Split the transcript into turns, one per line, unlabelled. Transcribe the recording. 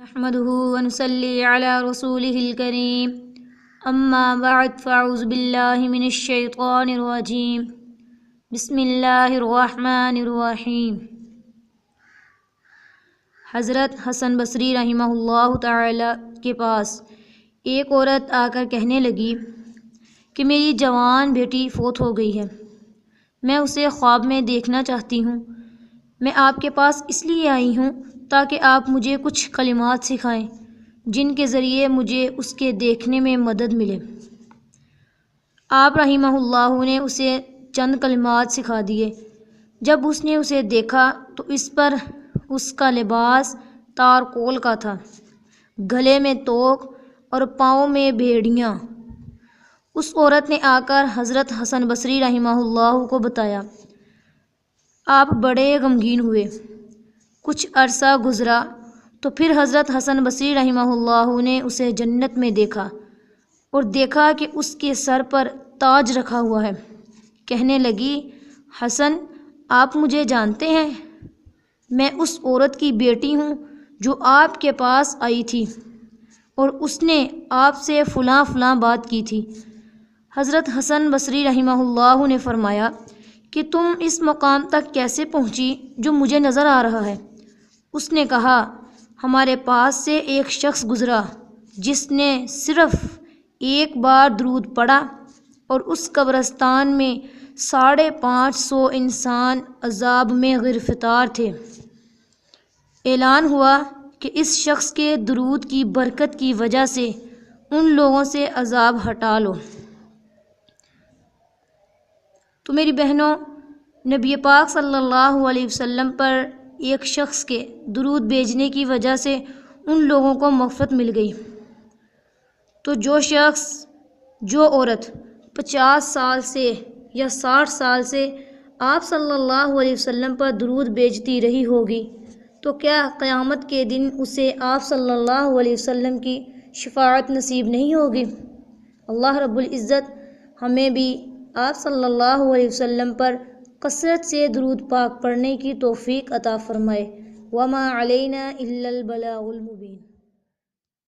نحمده ونصلي على رسوله الكريم اما بعد فاعوذ باللہ من الشیطان الرجیم بسم اللہ الرحمن الرحیم۔ حضرت حسن بصری رحمہ اللہ تعالی کے پاس ایک عورت آ کر کہنے لگی کہ میری جوان بیٹی فوت ہو گئی ہے، میں اسے خواب میں دیکھنا چاہتی ہوں۔ میں آپ کے پاس اس لیے آئی ہوں تاکہ آپ مجھے کچھ کلمات سکھائیں جن کے ذریعے مجھے اس کے دیکھنے میں مدد ملے۔ آپ رحمہ اللہ نے اسے چند کلمات سکھا دیے۔ جب اس نے اسے دیکھا تو اس پر اس کا لباس تارکول کا تھا، گلے میں توق اور پاؤں میں بھیڑیاں۔ اس عورت نے آ کر حضرت حسن بصری رحمہ اللہ کو بتایا۔ آپ بڑے غمگین ہوئے۔ کچھ عرصہ گزرا تو پھر حضرت حسن بصری رحمہ اللہ نے اسے جنت میں دیکھا اور دیکھا کہ اس کے سر پر تاج رکھا ہوا ہے۔ کہنے لگی، حسن، آپ مجھے جانتے ہیں؟ میں اس عورت کی بیٹی ہوں جو آپ کے پاس آئی تھی اور اس نے آپ سے فلاں فلاں بات کی تھی۔ حضرت حسن بصری رحمہ اللہ نے فرمایا کہ تم اس مقام تک کیسے پہنچی جو مجھے نظر آ رہا ہے؟ اس نے کہا، ہمارے پاس سے ایک شخص گزرا جس نے صرف ایک بار درود پڑھا اور اس قبرستان میں 550 انسان عذاب میں گرفتار تھے۔ اعلان ہوا کہ اس شخص کے درود کی برکت کی وجہ سے ان لوگوں سے عذاب ہٹا لو۔ تو میری بہنوں، نبی پاک صلی اللہ علیہ وسلم پر ایک شخص کے درود بھیجنے کی وجہ سے ان لوگوں کو مغفرت مل گئی۔ تو جو عورت 50 سال سے یا 60 سال سے آپ صلی اللہ علیہ وسلم پر درود بھیجتی رہی ہوگی تو کیا قیامت کے دن اسے آپ صلی اللہ علیہ وسلم کی شفاعت نصیب نہیں ہوگی؟ اللہ رب العزت ہمیں بھی آپ صلی اللہ علیہ وسلم پر کثرت سے درود پاک پڑھنے کی توفیق عطا فرمائے۔ وما علینا الا البلاغ المبین۔